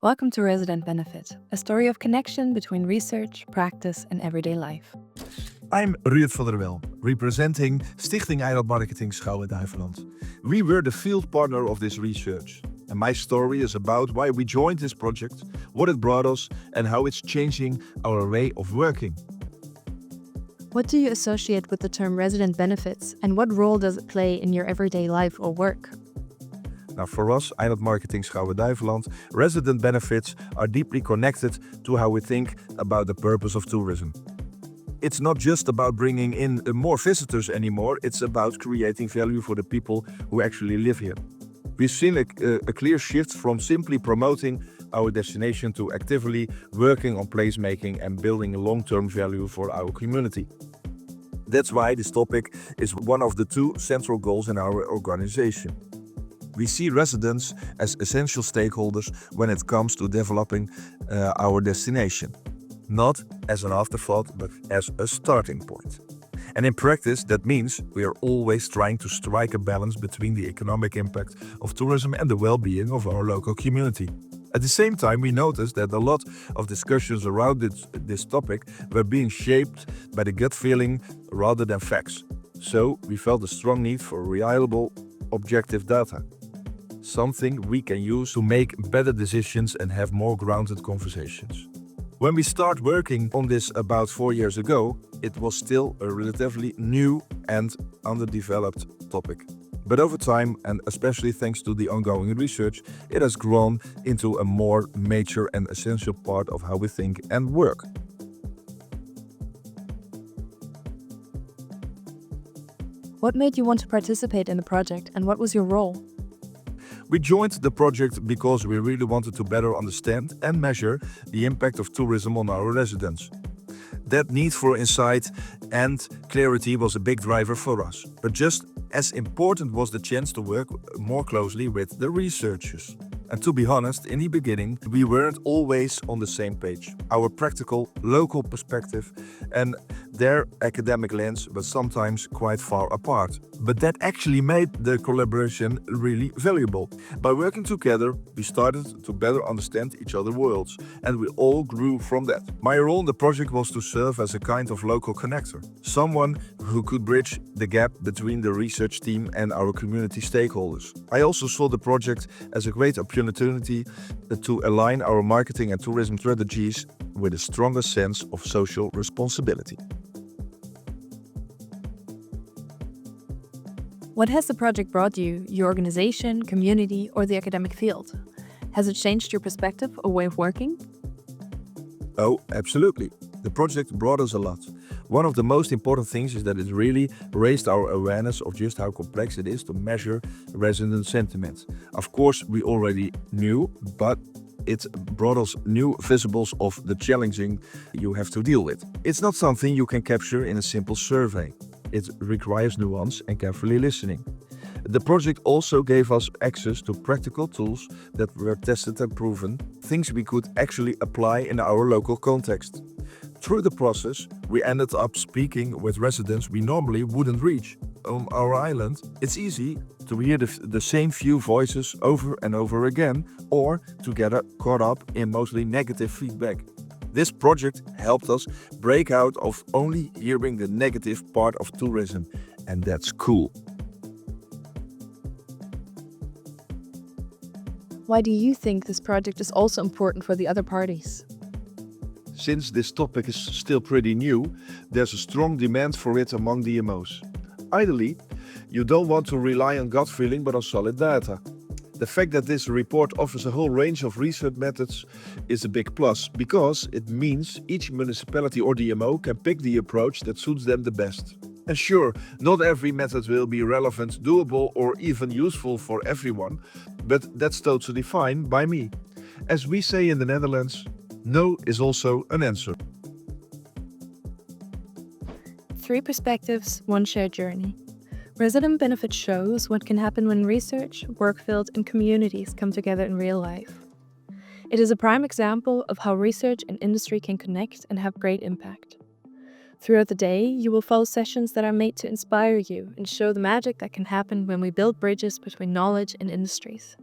Welcome to Resident Benefit, a story of connection between research, practice, and everyday life. I'm Ruurt representing Stichting Eilandmarketing Schouwen-Duiveland. We were the field partner of this research. And my story is about why we joined this project, what it brought us, and how it's changing our way of working. What do you associate with the term resident benefits, and what role does it play in your everyday life or work? Now, for us, Eilandmarketing Schouwen-Duiveland, resident benefits are deeply connected to how we think about the purpose of tourism. It's not just about bringing in more visitors anymore, it's about creating value for the people who actually live here. We've seen a clear shift from simply promoting our destination to actively working on placemaking and building long-term value for our community. That's why this topic is one of the two central goals in our organization. We see residents as essential stakeholders when it comes to developing our destination. Not as an afterthought, but as a starting point. And in practice, that means we are always trying to strike a balance between the economic impact of tourism and the well-being of our local community. At the same time, we noticed that a lot of discussions around this topic were being shaped by the gut feeling rather than facts. So we felt a strong need for reliable, objective data. Something we can use to make better decisions and have more grounded conversations. When we started working on this about 4 years ago, it was still a relatively new and underdeveloped topic. But over time, and especially thanks to the ongoing research, it has grown into a more major and essential part of how we think and work. What made you want to participate in the project, and what was your role? We joined the project because we really wanted to better understand and measure the impact of tourism on our residents. That need for insight and clarity was a big driver for us. But just as important was the chance to work more closely with the researchers. And to be honest, in the beginning, we weren't always on the same page. Our practical, local perspective and their academic lens were sometimes quite far apart. But that actually made the collaboration really valuable. By working together, we started to better understand each other's worlds, and we all grew from that. My role in the project was to serve as a kind of local connector, someone who could bridge the gap between the research team and our community stakeholders. I also saw the project as a great opportunity to align our marketing and tourism strategies with a stronger sense of social responsibility. What has the project brought you, your organization, community, or the academic field? Has it changed your perspective or way of working? Oh, absolutely. The project brought us a lot. One of the most important things is that it really raised our awareness of just how complex it is to measure resident sentiment. Of course, we already knew, but it brought us new visibles of the challenging you have to deal with. It's not something you can capture in a simple survey. It requires nuance and carefully listening. The project also gave us access to practical tools that were tested and proven, things we could actually apply in our local context. Through the process, we ended up speaking with residents we normally wouldn't reach. On our island, it's easy to hear the same few voices over and over again, or to get caught up in mostly negative feedback. This project helped us break out of only hearing the negative part of tourism, and that's cool. Why do you think this project is also important for the other parties? Since this topic is still pretty new, there's a strong demand for it among DMOs. Ideally, you don't want to rely on gut feeling but on solid data. The fact that this report offers a whole range of research methods is a big plus, because it means each municipality or DMO can pick the approach that suits them the best. And sure, not every method will be relevant, doable, or even useful for everyone, but that's totally fine by me. As we say in the Netherlands, no is also an answer. 3 perspectives, 1 shared journey. Resident Benefit shows what can happen when research, work field, and communities come together in real life. It is a prime example of how research and industry can connect and have great impact. Throughout the day, you will follow sessions that are made to inspire you and show the magic that can happen when we build bridges between knowledge and industries.